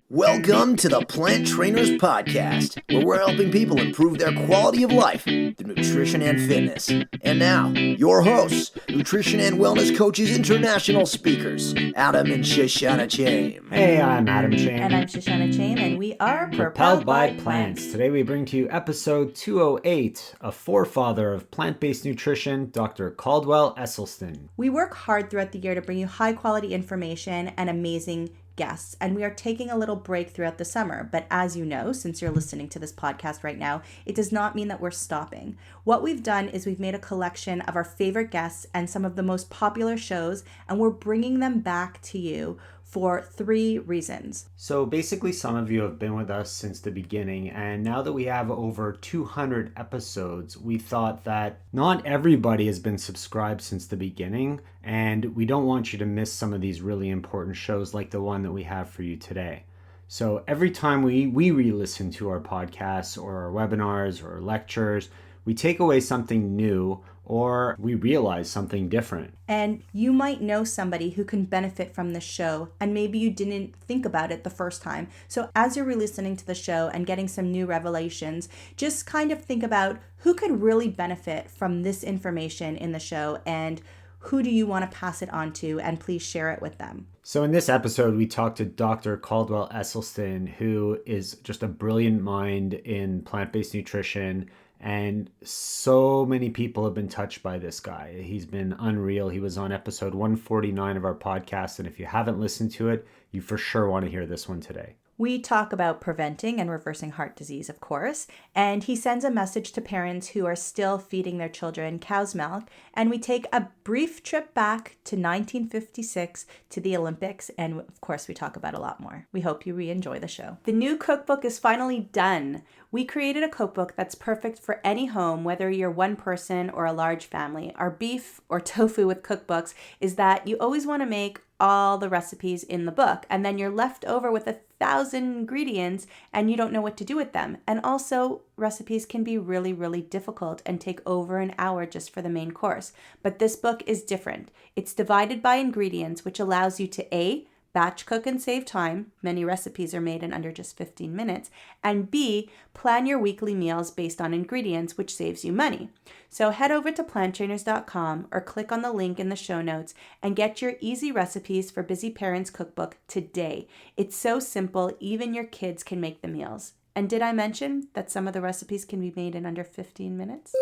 Welcome to the Plant Trainers Podcast, where we're helping people improve their quality of life through nutrition and fitness. And now, your hosts, nutrition and wellness coaches, international speakers, Adam and Shoshana Chaim. Hey, I'm Adam Chaim. And I'm Shoshana Chaim, and we are Propelled by Plants. Today we bring to you episode 208, a forefather of plant-based nutrition, Dr. Caldwell Esselstyn. We work hard throughout the year to bring you high-quality information and amazing guests, and we are taking a little break throughout the summer. But as you know, since you're listening to this podcast right now, it does not mean that we're stopping. What we've done is we've made a collection of our favorite guests and some of the most popular shows, and we're bringing them back to you for 3 reasons. So basically, some of you have been with us since the beginning, and now that we have over 200 episodes, we thought that not everybody has been subscribed since the beginning, and we don't want you to miss some of these really important shows like the one that we have for you today. So every time we re-listen to our podcasts or our webinars or lectures, we take away something new or we realize something different. And you might know somebody who can benefit from this show, and maybe you didn't think about it the first time. So as you're re-listening to the show and getting some new revelations, just kind of think about who could really benefit from this information in the show, and who do you want to pass it on to, and please share it with them. So in this episode, we talked to Dr. Caldwell Esselstyn, who is just a brilliant mind in plant-based nutrition. And so many people have been touched by this guy. He's been unreal. He was on episode 149 of our podcast. And if you haven't listened to it, you for sure want to hear this one today. We talk about preventing and reversing heart disease, of course, and he sends a message to parents who are still feeding their children cow's milk, and we take a brief trip back to 1956 to the Olympics, and of course we talk about a lot more. We hope you re-enjoy the show. The new cookbook is finally done. We created a cookbook that's perfect for any home, whether you're one person or a large family. Our beef or tofu with cookbooks is that you always want to make all the recipes in the book, and then you're left over with 1,000 ingredients and you don't know what to do with them. And also, recipes can be really, really difficult and take over an hour just for the main course. But this book is different. It's divided by ingredients, which allows you to A, batch cook and save time. Many recipes are made in under just 15 minutes. And B, plan your weekly meals based on ingredients, which saves you money. So head over to planttrainers.com or click on the link in the show notes and get your easy recipes for busy parents cookbook today. It's so simple, even your kids can make the meals. And did I mention that some of the recipes can be made in under 15 minutes?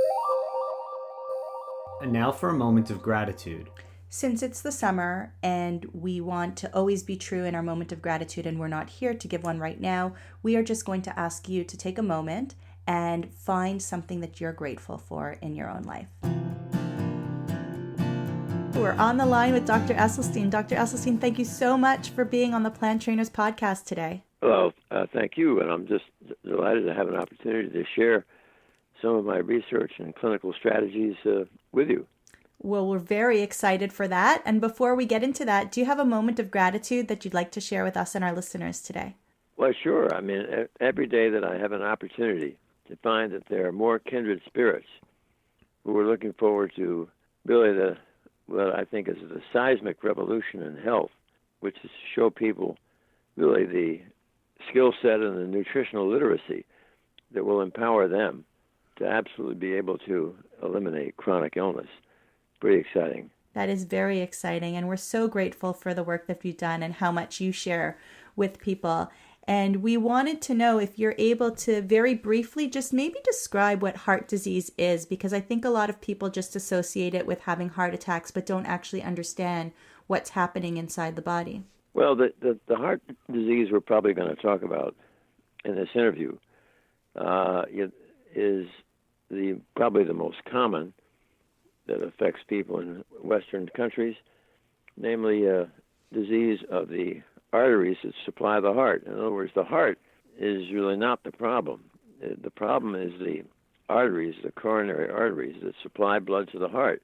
And now for a moment of gratitude. Since it's the summer and we want to always be true in our moment of gratitude, and we're not here to give one right now, we are just going to ask you to take a moment and find something that you're grateful for in your own life. We're on the line with Dr. Esselstyn. Dr. Esselstyn, thank you so much for being on the Plant Trainers podcast today. Hello, thank you, and I'm just delighted to have an opportunity to share some of my research and clinical strategies with you. Well, we're very excited for that. And before we get into that, do you have a moment of gratitude that you'd like to share with us and our listeners today? Well, sure. I mean, every day that I have an opportunity to find that there are more kindred spirits who are looking forward to really what I think is the seismic revolution in health, which is to show people really the skill set and the nutritional literacy that will empower them to absolutely be able to eliminate chronic illness. Pretty exciting. That is very exciting, and we're so grateful for the work that you've done and how much you share with people. And we wanted to know if you're able to very briefly just maybe describe what heart disease is, because I think a lot of people just associate it with having heart attacks but don't actually understand what's happening inside the body. Well, the heart disease we're probably going to talk about in this interview is probably the most common that affects people in Western countries, namely a disease of the arteries that supply the heart. In other words, the heart is really not the problem. The problem is the arteries, the coronary arteries that supply blood to the heart.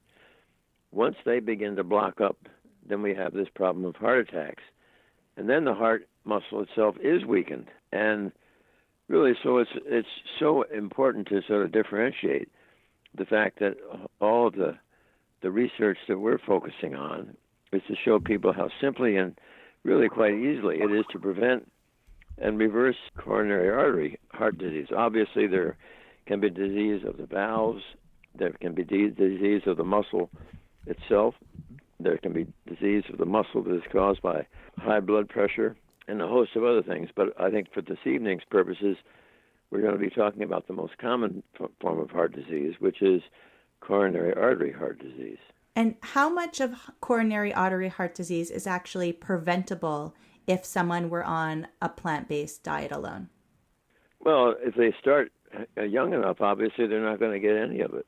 Once they begin to block up, then we have this problem of heart attacks. And then the heart muscle itself is weakened. And really, so it's so important to sort of differentiate the fact that all of the research that we're focusing on is to show people how simply and really quite easily. It is to prevent and reverse coronary artery heart disease. Obviously, there can be disease of the valves. There can be disease of the muscle itself. There can be disease of the muscle that is caused by high blood pressure and a host of other things. But I think for this evening's purposes, we're going to be talking about the most common form of heart disease, which is coronary artery heart disease. And how much of coronary artery heart disease is actually preventable if someone were on a plant-based diet alone? Well, if they start young enough, obviously they're not going to get any of it.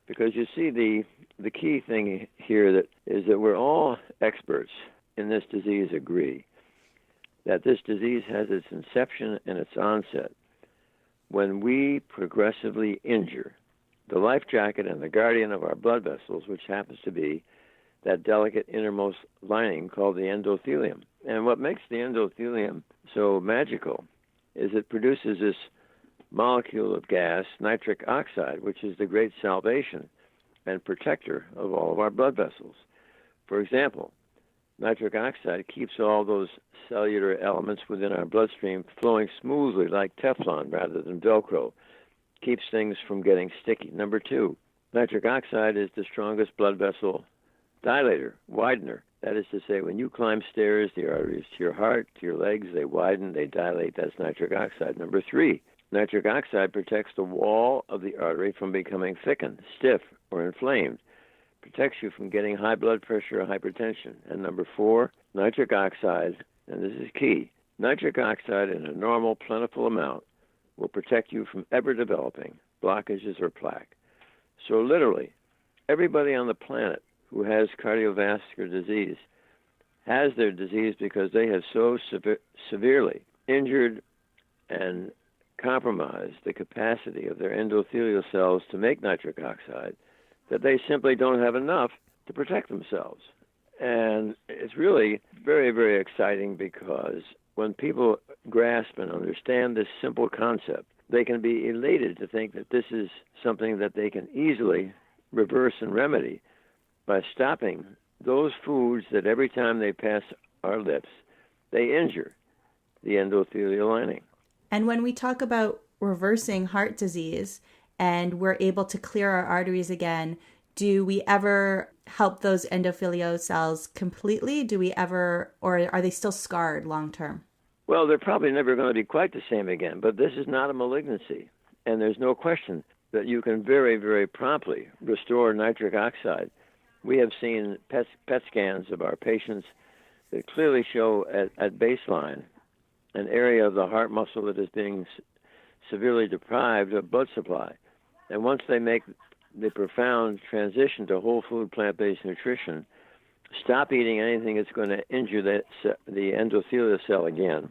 Because you see, the key thing here that is that we're all experts in this disease agree that this disease has its inception and its onset when we progressively injure the life jacket and the guardian of our blood vessels, which happens to be that delicate innermost lining called the endothelium. And what makes the endothelium so magical is it produces this molecule of gas, nitric oxide, which is the great salvation and protector of all of our blood vessels. For example, nitric oxide keeps all those cellular elements within our bloodstream flowing smoothly like Teflon rather than Velcro. Keeps things from getting sticky. Number two, nitric oxide is the strongest blood vessel dilator, widener. That is to say, when you climb stairs, the arteries to your heart, to your legs, they widen, they dilate. That's nitric oxide. Number three, nitric oxide protects the wall of the artery from becoming thickened, stiff, or inflamed. Protects you from getting high blood pressure or hypertension. And number four, nitric oxide, and this is key, nitric oxide in a normal, plentiful amount will protect you from ever developing blockages or plaque. So literally, everybody on the planet who has cardiovascular disease has their disease because they have so severely injured and compromised the capacity of their endothelial cells to make nitric oxide that they simply don't have enough to protect themselves. And it's really very, very exciting because when people grasp and understand this simple concept, they can be elated to think that this is something that they can easily reverse and remedy by stopping those foods that every time they pass our lips, they injure the endothelial lining. And when we talk about reversing heart disease and we're able to clear our arteries again, do we ever help those endothelial cells completely? Do we ever, or are they still scarred long term? Well, they're probably never going to be quite the same again, but this is not a malignancy. And there's no question that you can very, very promptly restore nitric oxide. We have seen PET scans of our patients that clearly show at baseline an area of the heart muscle that is being severely deprived of blood supply. And once they make the profound transition to whole food plant-based nutrition, stop eating anything that's going to injure the endothelial cell again,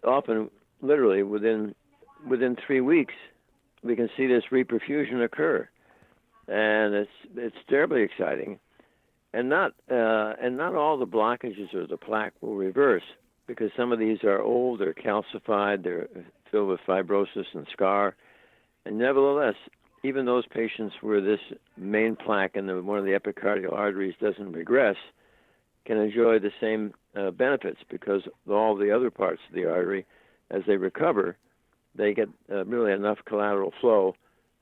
often literally within 3 weeks, we can see this reperfusion occur. And it's terribly exciting. And not all the blockages or the plaque will reverse, because some of these are old, they're calcified, they're filled with fibrosis and scar. And nevertheless, even those patients where this main plaque in one of the epicardial arteries doesn't regress can enjoy the same benefits, because all the other parts of the artery, as they recover, they get really enough collateral flow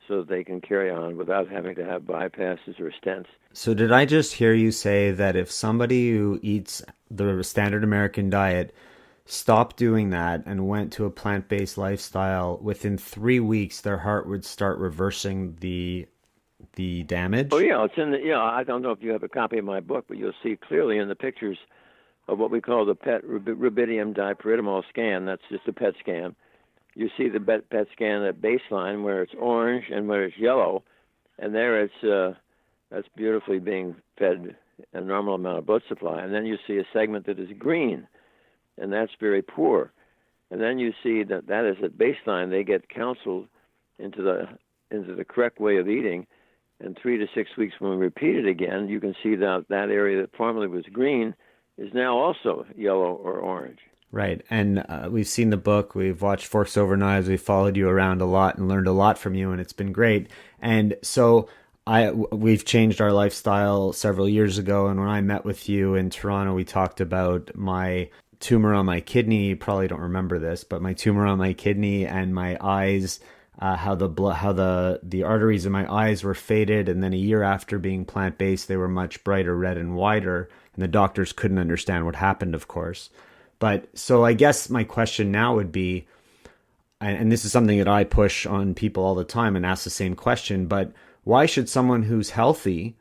so that they can carry on without having to have bypasses or stents. So did I just hear you say that if somebody who eats the standard American diet stopped doing that and went to a plant-based lifestyle, within 3 weeks their heart would start reversing the damage? Oh yeah, it's in the I don't know if you have a copy of my book, but you'll see clearly in the pictures of what we call the PET rubidium dipyridamole scan. That's just a PET scan. You see the PET scan at baseline where it's orange and where it's yellow, and there that's beautifully being fed a normal amount of blood supply. And then you see a segment that is green, and that's very poor. And then you see that is at baseline. They get counseled into the correct way of eating. And 3 to 6 weeks, when we repeat it again, you can see that area that formerly was green is now also yellow or orange. Right. And we've seen the book, we've watched Forks Over Knives, we've followed you around a lot and learned a lot from you, and it's been great. And so we've changed our lifestyle several years ago, and when I met with you in Toronto, we talked about my tumor on my kidney. You probably don't remember this, but my tumor on my kidney and my eyes, how the arteries in my eyes were faded, and then a year after being plant-based, they were much brighter red and wider, and the doctors couldn't understand what happened, of course. But so I guess my question now would be, and this is something that I push on people all the time and ask the same question, but why should someone who's healthy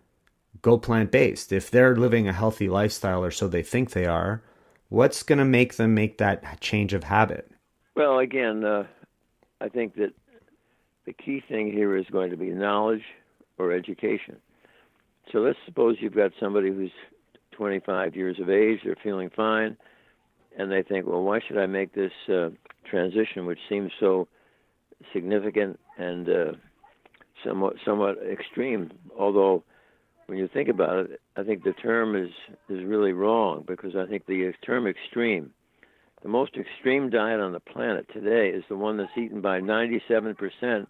go plant-based? If they're living a healthy lifestyle, or so they think they are, what's going to make them make that change of habit? Well, again, I think that the key thing here is going to be knowledge or education. So let's suppose you've got somebody who's 25 years of age, they're feeling fine, and they think, well, why should I make this transition, which seems so significant and somewhat extreme? Although, when you think about it, I think the term is really wrong, because I think the term extreme, the most extreme diet on the planet today is the one that's eaten by 97%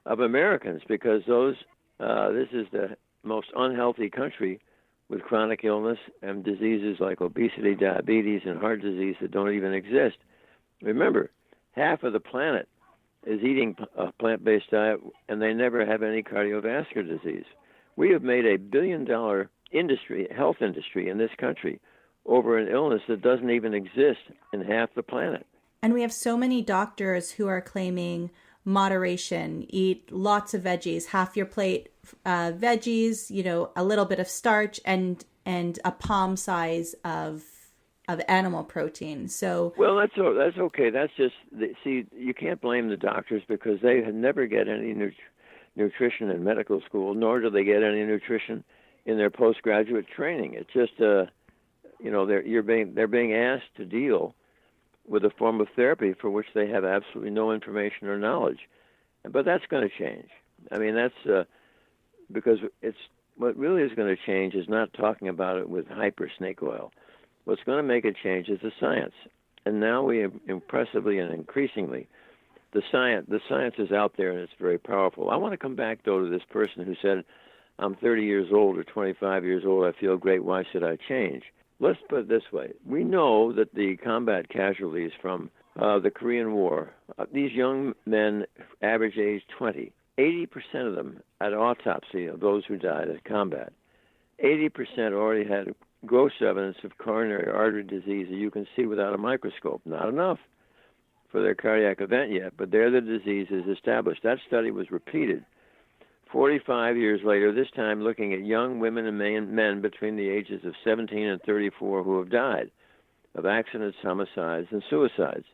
of Americans, because this is the most unhealthy country with chronic illness and diseases like obesity, diabetes, and heart disease that don't even exist. Remember, half of the planet is eating a plant-based diet, and they never have any cardiovascular disease. We have made a billion-dollar health industry in this country over an illness that doesn't even exist in half the planet. And we have so many doctors who are claiming moderation, eat lots of veggies, half your plate veggies, a little bit of starch, and a palm size of animal protein. So that's okay. That's just you can't blame the doctors, because they never get any nutrition in medical school, nor do they get any nutrition in their postgraduate training. It's just they're being asked to deal with a form of therapy for which they have absolutely no information or knowledge. But that's going to change. I mean, that's because what really is going to change is not talking about it with hyper snake oil. What's going to make it change is the science. And now we have impressively and increasingly, the science is out there, and it's very powerful. I want to come back, though, to this person who said, I'm 30 years old or 25 years old, I feel great, why should I change? Let's put it this way. We know that the combat casualties from the Korean War, these young men, average age 20, 80% of them at autopsy of those who died at combat, 80% already had gross evidence of coronary artery disease that you can see without a microscope. Not enough for their cardiac event yet, but there the disease is established. That study was repeated 45 years later, this time looking at young women and men between the ages of 17 and 34 who have died of accidents, homicides, and suicides.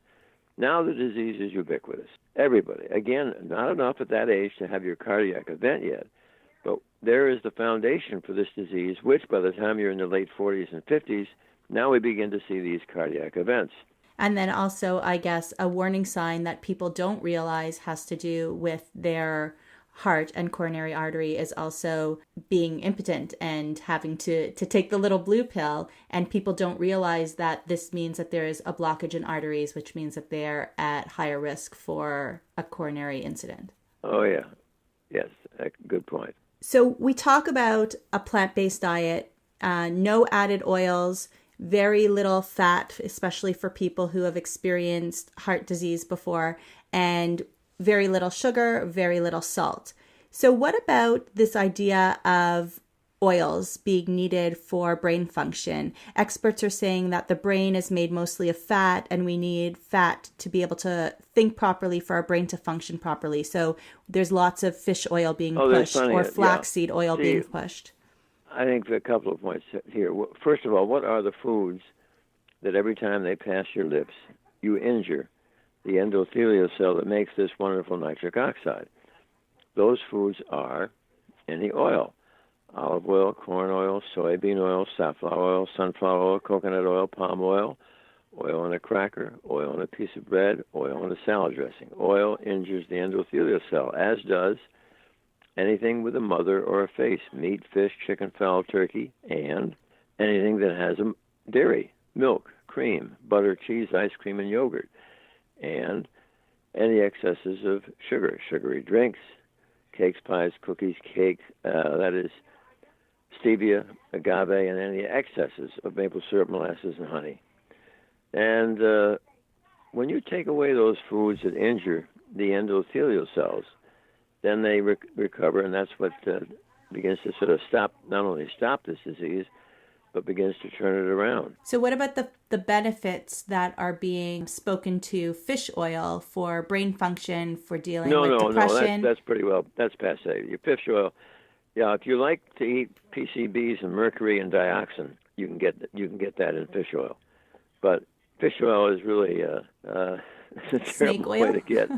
Now the disease is ubiquitous. Everybody. Again, not enough at that age to have your cardiac event yet, but there is the foundation for this disease, which by the time you're in the late 40s and 50s, now we begin to see these cardiac events. And then also, I guess, a warning sign that people don't realize has to do with their heart and coronary artery is also being impotent and having to take the little blue pill. And people don't realize that this means that there is a blockage in arteries, which means that they're at higher risk for a coronary incident. Oh, yeah. Yes, good point. So we talk about a plant-based diet, no added oils, very little fat, especially for people who have experienced heart disease before, and very little sugar, very little salt. So what about this idea of oils being needed for brain function? Experts are saying that the brain is made mostly of fat, and we need fat to be able to think properly for our brain to function properly. So there's lots of fish oil being pushed, or flaxseed oil being pushed. I think a couple of points here. First of all, what are the foods that every time they pass your lips, you injure the endothelial cell that makes this wonderful nitric oxide? Those foods are any oil: olive oil, corn oil, soybean oil, safflower oil, sunflower oil, coconut oil, palm oil, oil in a cracker, oil in a piece of bread, oil in a salad dressing. Oil injures the endothelial cell, as does anything with a mother or a face: meat, fish, chicken, fowl, turkey, and anything that has a dairy: milk, cream, butter, cheese, ice cream, and yogurt. And any excesses of sugar, sugary drinks, cakes, pies, cookies, cake, that is stevia, agave, and any excesses of maple syrup, molasses, and honey. And when you take away those foods that injure the endothelial cells, then they recover, and that's what begins to sort of not only stop this disease, but begins to turn it around. So what about the benefits that are being spoken to fish oil for brain function, for dealing with depression? No, that's pretty well, that's passé. Your fish oil, yeah, if you like to eat PCBs and mercury and dioxin, you can get that in fish oil. But fish oil is really a terrible way to get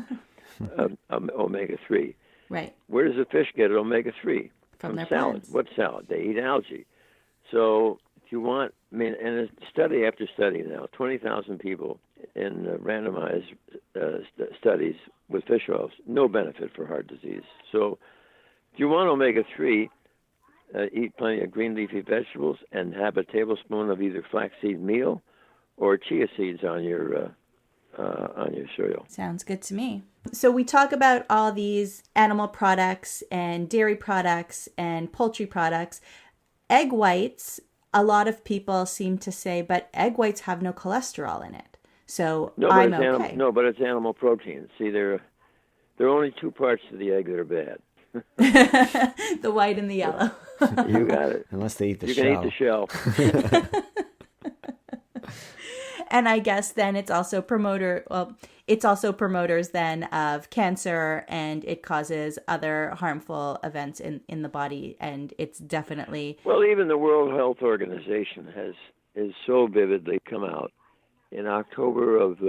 omega-3. Right. Where does the fish get omega-3? From their salad. plants. What salad? They eat algae. So if you want, and study after study now, 20,000 people in randomized studies with fish oils, no benefit for heart disease. So if you want omega-3, eat plenty of green leafy vegetables and have a tablespoon of either flaxseed meal or chia seeds on your cereal. Sounds good to me. So we talk about all these animal products and dairy products and poultry products. Egg whites, a lot of people seem to say, but egg whites have no cholesterol in it. So I'm okay. But it's animal protein. See, there are only two parts to the egg that are bad. The white and the yellow. You got it. Unless they eat the shell. You can eat the shell. And I guess then it's also promoters then of cancer, and it causes other harmful events in the body, and it's definitely... Well, even the World Health Organization is so vividly come out in October of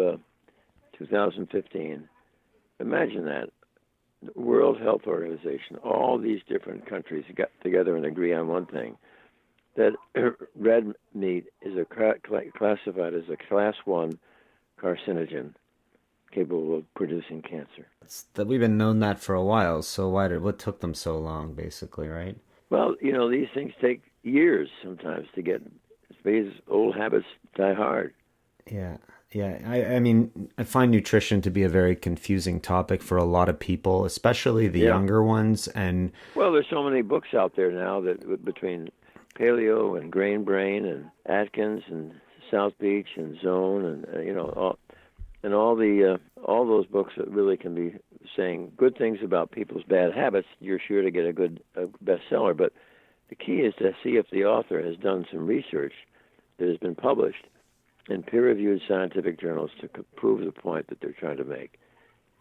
2015. Imagine that. The World Health Organization, all these different countries got together and agree on one thing, that red meat is classified as a class 1 carcinogen capable of producing cancer. We've been known that for a while, so what took them so long, basically, right? Well, these things take years sometimes to get, because old habits die hard. Yeah. I mean, I find nutrition to be a very confusing topic for a lot of people, especially the younger ones. And well, there's so many books out there now that between Paleo and Grain Brain and Atkins and South Beach and Zone and all those books that really can be saying good things about people's bad habits, you're sure to get a good bestseller. But the key is to see if the author has done some research that has been published in peer-reviewed scientific journals to prove the point that they're trying to make,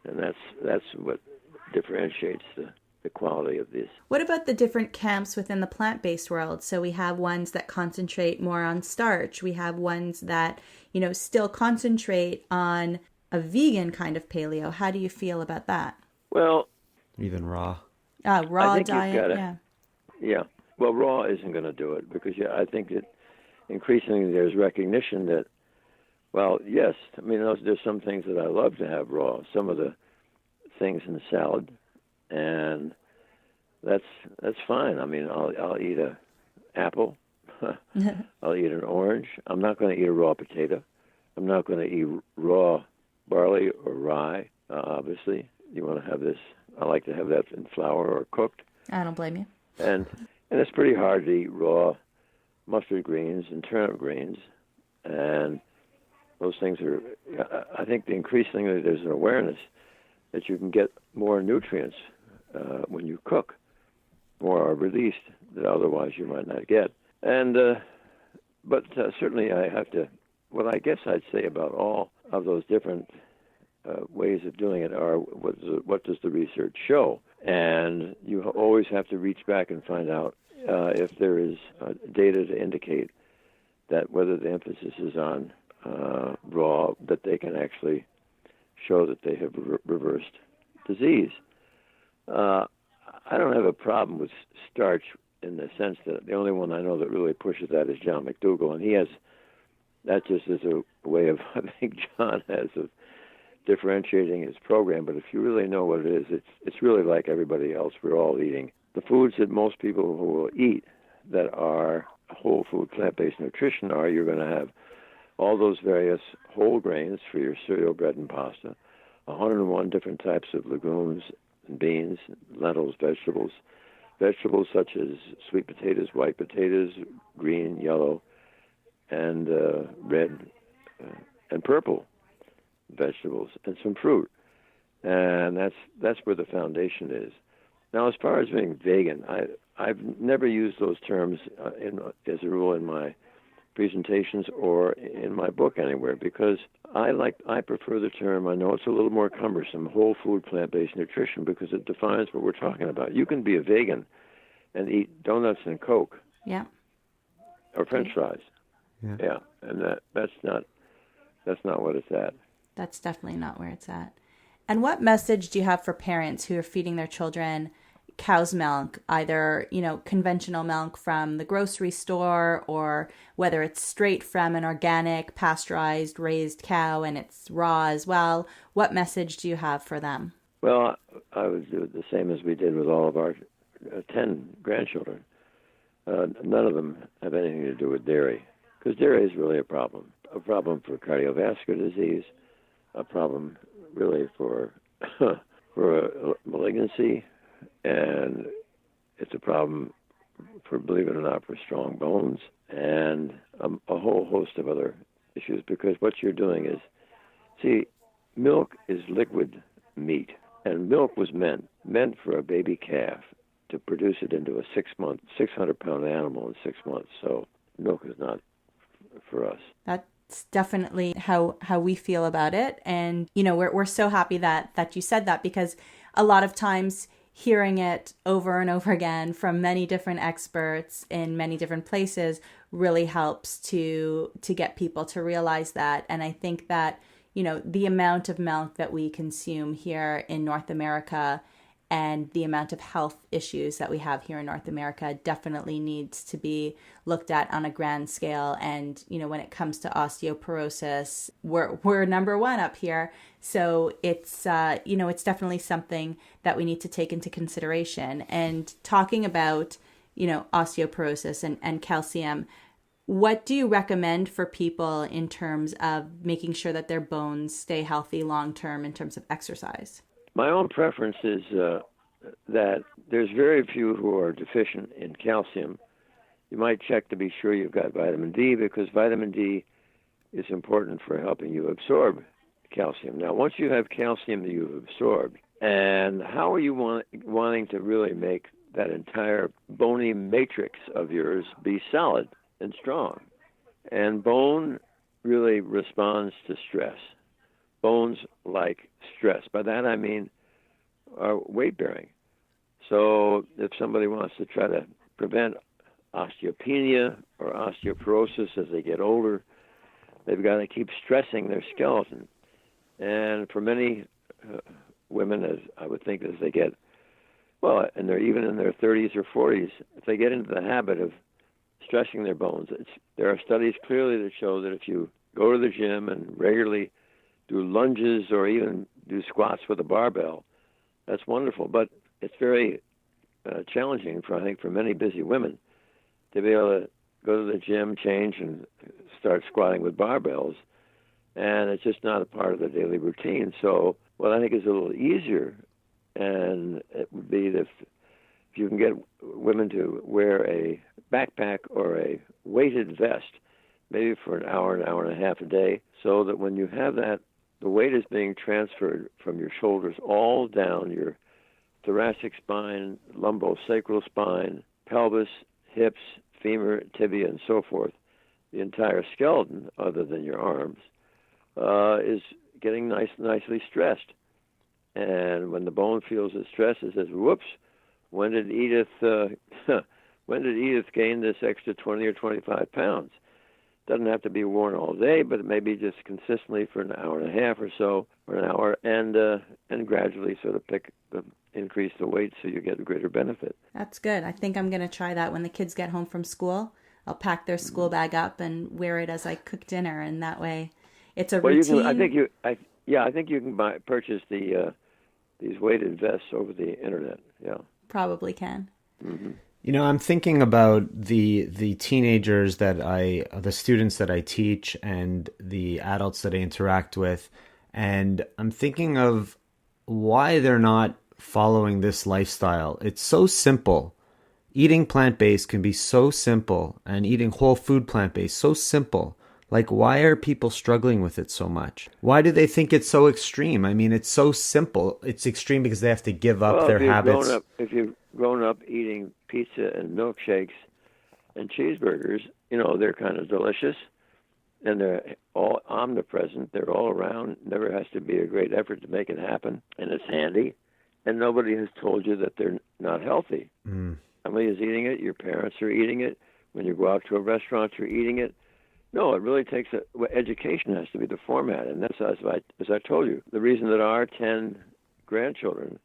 and that's what differentiates the quality of this. What about the different camps within the plant-based world? So we have ones that concentrate more on starch. We have ones that, still concentrate on a vegan kind of paleo. How do you feel about that? Well, even raw. Raw diet, yeah. Well, raw isn't going to do it because I think that increasingly there's recognition that, well, yes, I mean, there's some things that I love to have raw. Some of the things in the salad, and that's fine. I mean, I'll eat an apple. I'll eat an orange. I'm not going to eat a raw potato. I'm not going to eat raw barley or rye. Obviously, you want to have this. I like to have that in flour or cooked. I don't blame you. And it's pretty hard to eat raw mustard greens and turnip greens, and those things are. I think increasingly there's an awareness that you can get more nutrients when you cook, more are released that otherwise you might not get. And but certainly I have to. What I guess I'd say about all of those different ways of doing it are what does the research show? And you always have to reach back and find out if there is data to indicate that whether the emphasis is on raw, that they can actually show that they have reversed disease. I don't have a problem with starch in the sense that the only one I know that really pushes that is John McDougall, and he has that just as a way of, I think John has of differentiating his program. But if you really know what it is, it's really like everybody else. We're all eating the foods that most people who will eat that are whole food plant-based nutrition are. You're going to have all those various whole grains for your cereal, bread, and pasta, 101 different types of legumes, beans, lentils, vegetables. Vegetables such as sweet potatoes, white potatoes, green, yellow, and red and purple vegetables, and some fruit. And that's where the foundation is. Now, as far as being vegan, I've never used those terms as a rule in my presentations or in my book anywhere, because I prefer the term, I know it's a little more cumbersome, whole food plant-based nutrition, because it defines what we're talking about. You can be a vegan and eat donuts and Coke. Yeah. Or French fries. Yeah. And that's not what it's at. That's definitely not where it's at. And what message do you have for parents who are feeding their children cow's milk, either, conventional milk from the grocery store, or whether it's straight from an organic, pasteurized, raised cow and it's raw as well? What message do you have for them? Well, I would do it the same as we did with all of our 10 grandchildren. None of them have anything to do with dairy, because dairy is really a problem for cardiovascular disease, a problem really for malignancy, and it's a problem for, believe it or not, for strong bones and a whole host of other issues, because what you're doing is, see, milk is liquid meat, and milk was meant for a baby calf to produce it into a 600-pound animal in 6 months. So milk is not for us. That's definitely how we feel about it. And, we're so happy that you said that, because a lot of times hearing it over and over again from many different experts in many different places really helps to get people to realize that. And I think that, the amount of milk that we consume here in North America and the amount of health issues that we have here in North America definitely needs to be looked at on a grand scale. And, when it comes to osteoporosis, we're number one up here. So it's, it's definitely something that we need to take into consideration. And talking about, osteoporosis and calcium, what do you recommend for people in terms of making sure that their bones stay healthy long-term in terms of exercise? My own preference is that there's very few who are deficient in calcium. You might check to be sure you've got vitamin D, because vitamin D is important for helping you absorb calcium. Now, once you have calcium that you've absorbed, and how are you wanting to really make that entire bony matrix of yours be solid and strong? And bone really responds to stress. Bones like stress. By that I mean are weight-bearing. So if somebody wants to try to prevent osteopenia or osteoporosis as they get older, they've got to keep stressing their skeleton. And for many women, as I would think, as they get, and they're even in their 30s or 40s, if they get into the habit of stressing their bones, there are studies clearly that show that if you go to the gym and regularly do lunges or even do squats with a barbell, that's wonderful. But it's very challenging for many busy women to be able to go to the gym, change, and start squatting with barbells. And it's just not a part of the daily routine. So what I think is a little easier, and it would be if you can get women to wear a backpack or a weighted vest, maybe for an hour and a half a day, so that when you have that, the weight is being transferred from your shoulders all down your thoracic spine, lumbosacral spine, pelvis, hips, femur, tibia, and so forth. The entire skeleton, other than your arms, is getting nicely stressed. And when the bone feels its stress, it says, "Whoops! When did Edith gain this extra 20 or 25 pounds?" Doesn't have to be worn all day, but maybe just consistently for an hour and a half or so, or an hour, and gradually sort of increase the weight so you get a greater benefit. That's good. I think I'm going to try that when the kids get home from school. I'll pack their school bag up and wear it as I cook dinner, and that way it's a routine. I think you can purchase these weighted vests over the internet. Yeah, probably can. Mm-hmm. I'm thinking about the teenagers the students that I teach and the adults that I interact with, and I'm thinking of why they're not following this lifestyle. It's so simple. Eating plant-based can be so simple, and eating whole food plant-based so simple. Like, why are people struggling with it so much? Why do they think it's so extreme? I mean, it's so simple. It's extreme because they have to give up their habits. If you've grown up eating pizza and milkshakes and cheeseburgers, you know, they're kind of delicious, and they're all omnipresent. They're all around. Never has to be a great effort to make it happen, and it's handy. And nobody has told you that they're not healthy. Family is eating it. Your parents are eating it. When you go out to a restaurant, you're eating it. No, it really takes education has to be the format, and that's as I told you. The reason that our 10 grandchildren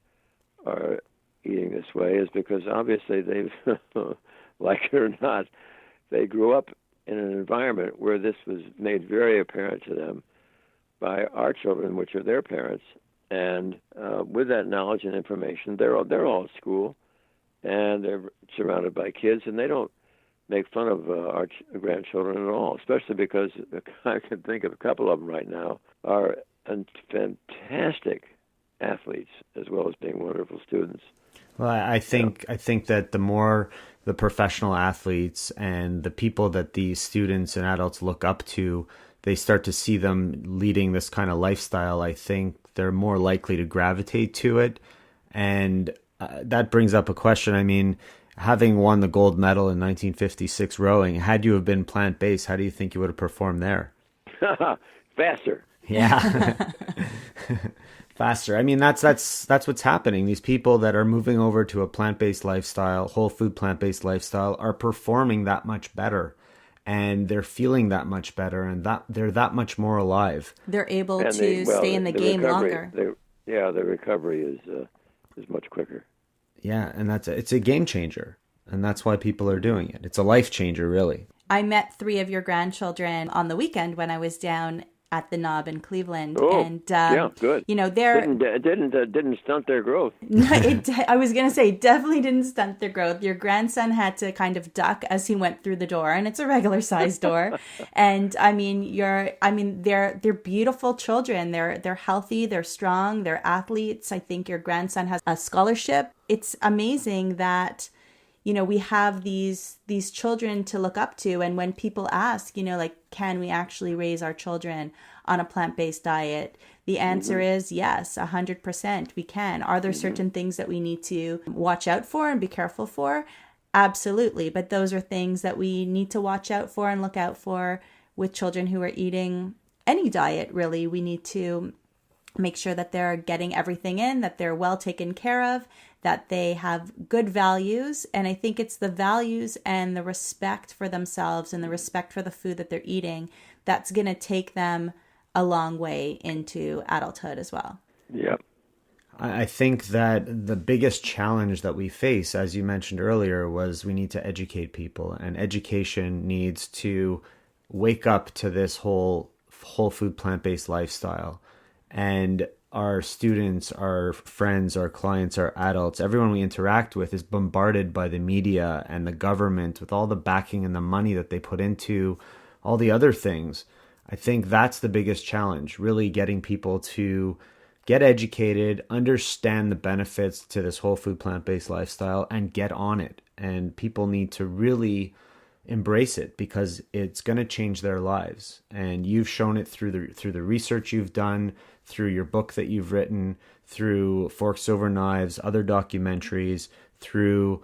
are eating this way is because obviously they've, like it or not, they grew up in an environment where this was made very apparent to them by our children, which are their parents, and with that knowledge and information, they're all at school, and they're surrounded by kids, and they don't make fun of our grandchildren at all, especially because I can think of a couple of them right now are fantastic athletes as well as being wonderful students. Well, I think that the more the professional athletes and the people that these students and adults look up to, they start to see them leading this kind of lifestyle, I think they're more likely to gravitate to it. And that brings up a question. I mean, having won the gold medal in 1956 rowing, had you have been plant-based, how do you think you would have performed there? Faster. Yeah. Faster. I mean, that's what's happening. These people that are moving over to a plant-based lifestyle, whole food plant-based lifestyle, are performing that much better, and they're feeling that much better, and that they're that much more alive. They're able to stay in the game longer. The recovery is much quicker. Yeah, and it's a game changer, and that's why people are doing it. It's a life changer, really. I met 3 of your grandchildren on the weekend when I was down at the Knob in Cleveland. Oh, and, yeah, good. You know, they're... Didn't stunt their growth. I was going to say, definitely didn't stunt their growth. Your grandson had to kind of duck as he went through the door, and it's a regular size door. And I mean, they're beautiful children. They're healthy, they're strong, they're athletes. I think your grandson has a scholarship. It's amazing that, you know, we have these children to look up to. And when people ask, you know, like, can we actually raise our children on a plant-based diet? The answer is yes, 100% we can. Are there certain things that we need to watch out for and be careful for? Absolutely. But those are things that we need to watch out for and look out for with children who are eating any diet, really. We need to make sure that they're getting everything in, that they're well taken care of, that they have good values. And I think it's the values and the respect for themselves and the respect for the food that they're eating that's going to take them a long way into adulthood as well. Yep. I think that the biggest challenge that we face, as you mentioned earlier, was we need to educate people, and education needs to wake up to this whole food plant-based lifestyle. And our students, our friends, our clients, our adults, everyone we interact with is bombarded by the media and the government with all the backing and the money that they put into all the other things. I think that's the biggest challenge, really getting people to get educated, understand the benefits to this whole food plant-based lifestyle, and get on it. And people need to really embrace it because it's going to change their lives. And you've shown it through the research you've done, through your book that you've written, through Forks Over Knives, other documentaries, through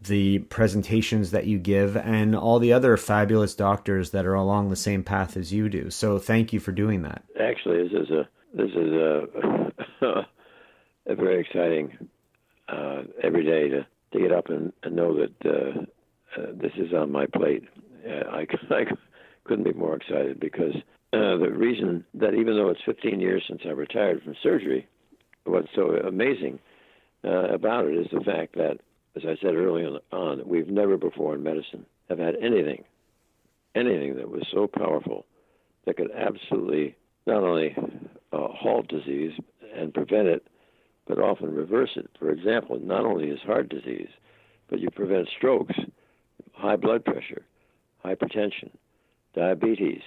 the presentations that you give, and all the other fabulous doctors that are along the same path as you do. So thank you for doing that. Actually, this is a very exciting every day to get up and know that this is on my plate. I couldn't be more excited because the reason that even though it's 15 years since I retired from surgery, what's so amazing about it is the fact that, as I said early on, we've never before in medicine have had anything that was so powerful that could absolutely not only halt disease and prevent it, but often reverse it. For example, not only is heart disease, but you prevent strokes, high blood pressure, hypertension, diabetes,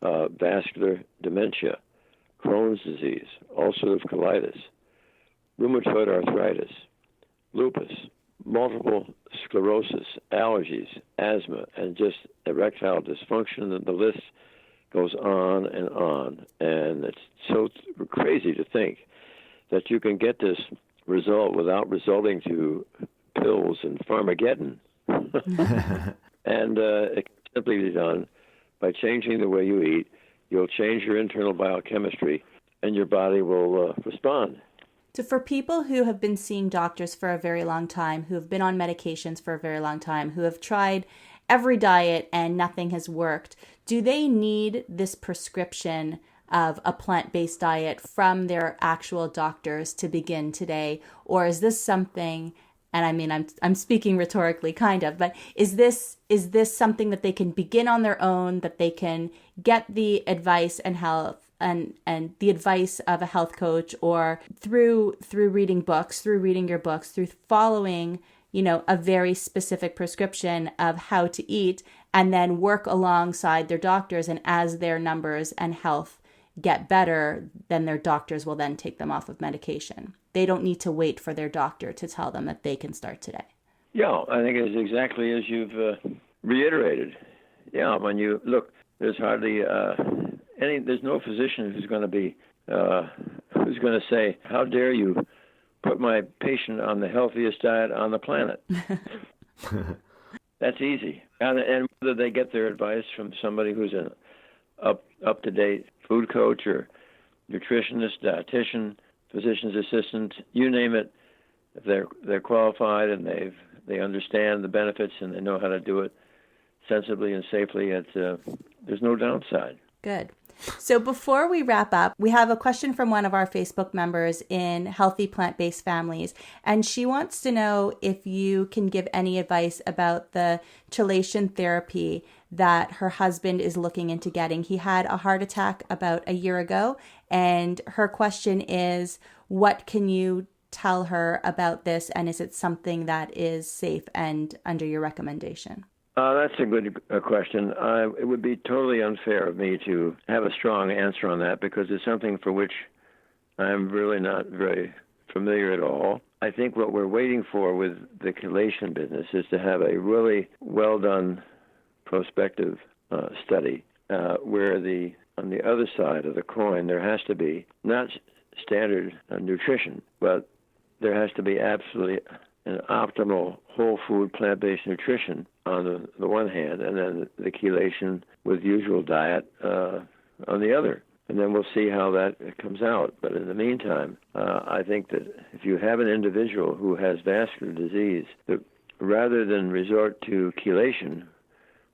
vascular dementia, Crohn's disease, ulcerative colitis, rheumatoid arthritis, lupus, multiple sclerosis, allergies, asthma, and just erectile dysfunction, and the list goes on and on. And it's so crazy to think that you can get this result without resorting to pills and Pharmageddon. And it can simply be done by changing the way you eat. You'll change your internal biochemistry, and your body will respond. So for people who have been seeing doctors for a very long time, who have been on medications for a very long time, who have tried every diet and nothing has worked, do they need this prescription of a plant-based diet from their actual doctors to begin today? Or is this something, and I mean, I'm speaking rhetorically kind of, but is this something that they can begin on their own, that they can get the advice and health and the advice of a health coach, or through reading books, through reading your books, through following, a very specific prescription of how to eat, and then work alongside their doctors, and as their numbers and health get better, then their doctors will then take them off of medication. They don't need to wait for their doctor to tell them that they can start today. Yeah, I think it's exactly as you've reiterated. Yeah, when you look, there's hardly there's no physician who's going to say, "How dare you put my patient on the healthiest diet on the planet?" That's easy. And whether they get their advice from somebody who's an up-to-date food coach or nutritionist, dietitian, physician's assistant, you name it, if they're qualified and they understand the benefits and they know how to do it sensibly and safely, there's no downside. Good. So before we wrap up, we have a question from one of our Facebook members in Healthy Plant-Based Families, and she wants to know if you can give any advice about the chelation therapy that her husband is looking into getting. He had a heart attack about a year ago, and her question is, what can you tell her about this, and is it something that is safe and under your recommendation? That's a good question. It would be totally unfair of me to have a strong answer on that because it's something for which I'm really not very familiar at all. I think what we're waiting for with the chelation business is to have a really well-done prospective study where on the other side of the coin there has to be not standard nutrition, but there has to be absolutely an optimal whole food plant-based nutrition on the one hand, and then the chelation with usual diet on the other. And then we'll see how that comes out. But in the meantime, I think that if you have an individual who has vascular disease, that rather than resort to chelation,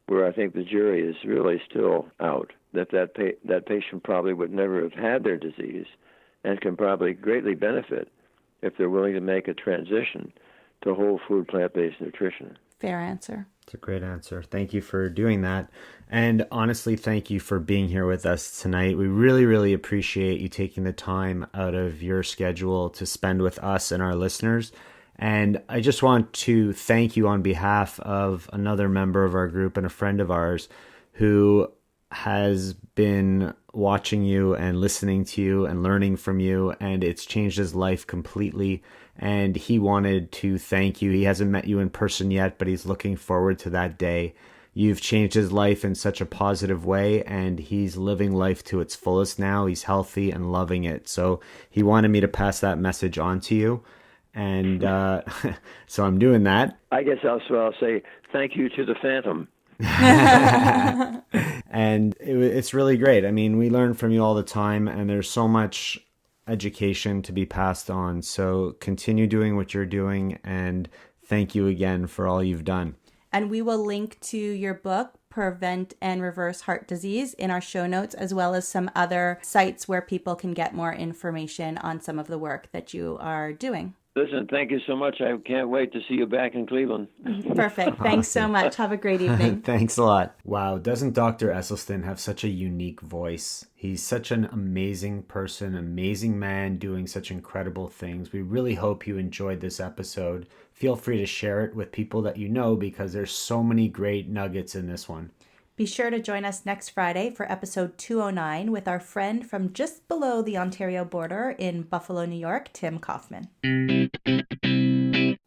where I think the jury is really still out, that patient probably would never have had their disease and can probably greatly benefit if they're willing to make a transition to whole food plant-based nutrition. Fair answer. It's a great answer. Thank you for doing that. And honestly, thank you for being here with us tonight. We really, really appreciate you taking the time out of your schedule to spend with us and our listeners. And I just want to thank you on behalf of another member of our group and a friend of ours who has been watching you and listening to you and learning from you, and it's changed his life completely. And he wanted to thank you. He hasn't met you in person yet, but he's looking forward to that day. You've changed his life in such a positive way, and he's living life to its fullest now. He's healthy and loving it. So he wanted me to pass that message on to you. And so I'm doing that. I guess I'll say thank you to the Phantom. And it's really great. I mean, we learn from you all the time, and there's so much education to be passed on. So continue doing what you're doing, and thank you again for all you've done. And we will link to your book, Prevent and Reverse Heart Disease, in our show notes, as well as some other sites where people can get more information on some of the work that you are doing. Listen, thank you so much. I can't wait to see you back in Cleveland. Perfect. Thanks so much. Have a great evening. Thanks a lot. Wow, doesn't Dr. Esselstyn have such a unique voice? He's such an amazing person, amazing man doing such incredible things. We really hope you enjoyed this episode. Feel free to share it with people that you know because there's so many great nuggets in this one. Be sure to join us next Friday for episode 209 with our friend from just below the Ontario border in Buffalo, New York, Tim Kaufman.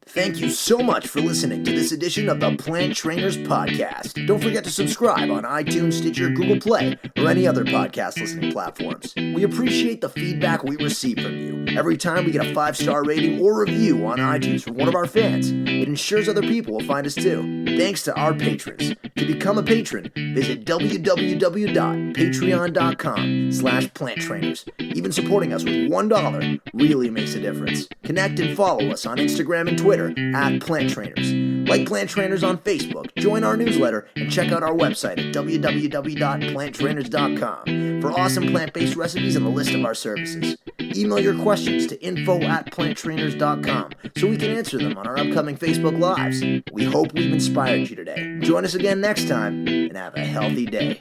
Thank you so much for listening to this edition of the Plant Trainers Podcast. Don't forget to subscribe on iTunes, Stitcher, Google Play, or any other podcast listening platforms. We appreciate the feedback we receive from you. Every time we get a 5-star rating or review on iTunes from one of our fans, it ensures other people will find us too. Thanks to our patrons. To become a patron, visit www.patreon.com/planttrainers. Even supporting us with $1 really makes a difference. Connect and follow us on Instagram and Twitter @PlantTrainers. Like Plant Trainers on Facebook, join our newsletter, and check out our website at www.planttrainers.com for awesome plant-based recipes and a list of our services. Email your questions to info@planttrainers.com so we can answer them on our upcoming Facebook Lives. We hope we've inspired you today. Join us again next time, and have a healthy day.